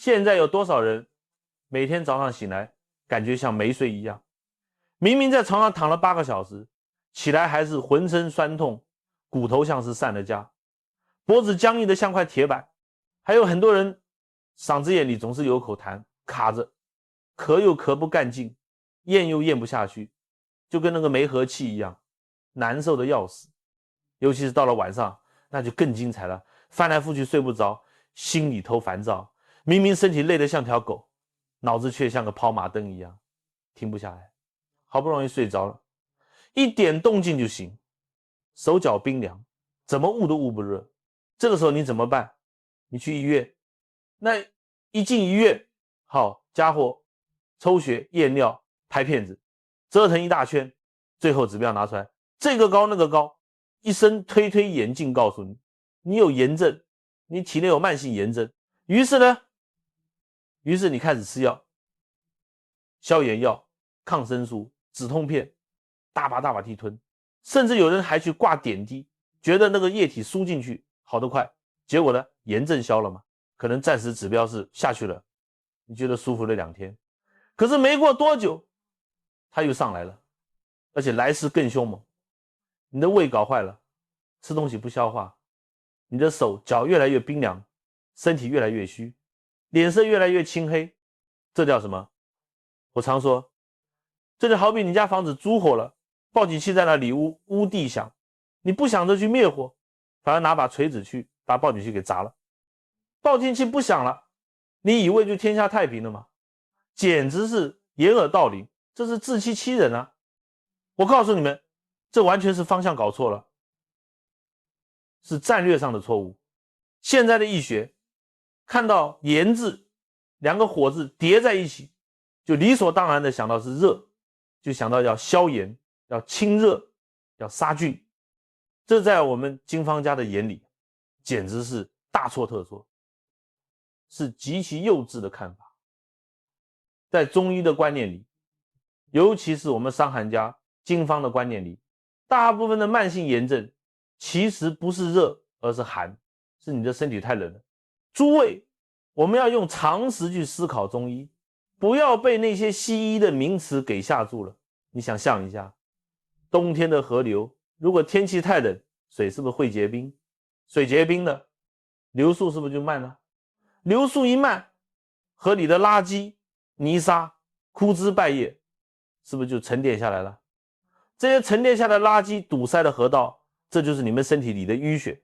现在有多少人每天早上醒来感觉像没睡一样？明明在床上躺了8个小时，起来还是浑身酸痛，骨头像是散了痂，脖子僵硬的像块铁板。还有很多人嗓子眼里总是有口痰卡着，咳又咳不干净，咽又咽不下去，就跟那个没和气一样，难受的要死。尤其是到了晚上，那就更精彩了，翻来覆去睡不着，心里头烦躁，明明身体累得像条狗，脑子却像个跑马灯一样停不下来。好不容易睡着了，一点动静就醒，手脚冰凉，怎么捂都捂不热。这个时候你怎么办？你去医院，那一进医院，好家伙，抽血验尿拍片子，折腾一大圈，最后指标拿出来，这个高那个高，一声推眼镜告诉你，你有炎症，你体内有慢性炎症。于是你开始吃药，消炎药、抗生素、止痛片，大把地吞，甚至有人还去挂点滴，觉得那个液体输进去好得快。结果呢，炎症消了吗？可能暂时指标是下去了，你觉得舒服了2天，可是没过多久它又上来了，而且来势更凶猛。你的胃搞坏了，吃东西不消化，你的手脚越来越冰凉，身体越来越虚，脸色越来越青黑。这叫什么？我常说，这就好比你家房子着火了，报警器在那里呜地响，你不想着去灭火，反而拿把锤子去把报警器给砸了。报警器不响了，你以为就天下太平了吗？简直是掩耳盗铃，这是自欺欺人啊！我告诉你们，这完全是方向搞错了，是战略上的错误。现在的医学看到炎字2个火字叠在一起，就理所当然的想到是热，就想到要消炎，要清热，要杀菌。这在我们经方家的眼里简直是大错特错，是极其幼稚的看法。在中医的观念里，尤其是我们伤寒家经方的观念里，大部分的慢性炎症其实不是热，而是寒，是你的身体太冷了。诸位，我们要用常识去思考中医，不要被那些西医的名词给吓住了。你想象一下，冬天的河流，如果天气太冷，水是不是会结冰？水结冰了，流速是不是就慢了？流速一慢，河里的垃圾、泥沙、枯枝败叶是不是就沉淀下来了？这些沉淀下的垃圾堵塞了河道，这就是你们身体里的淤血。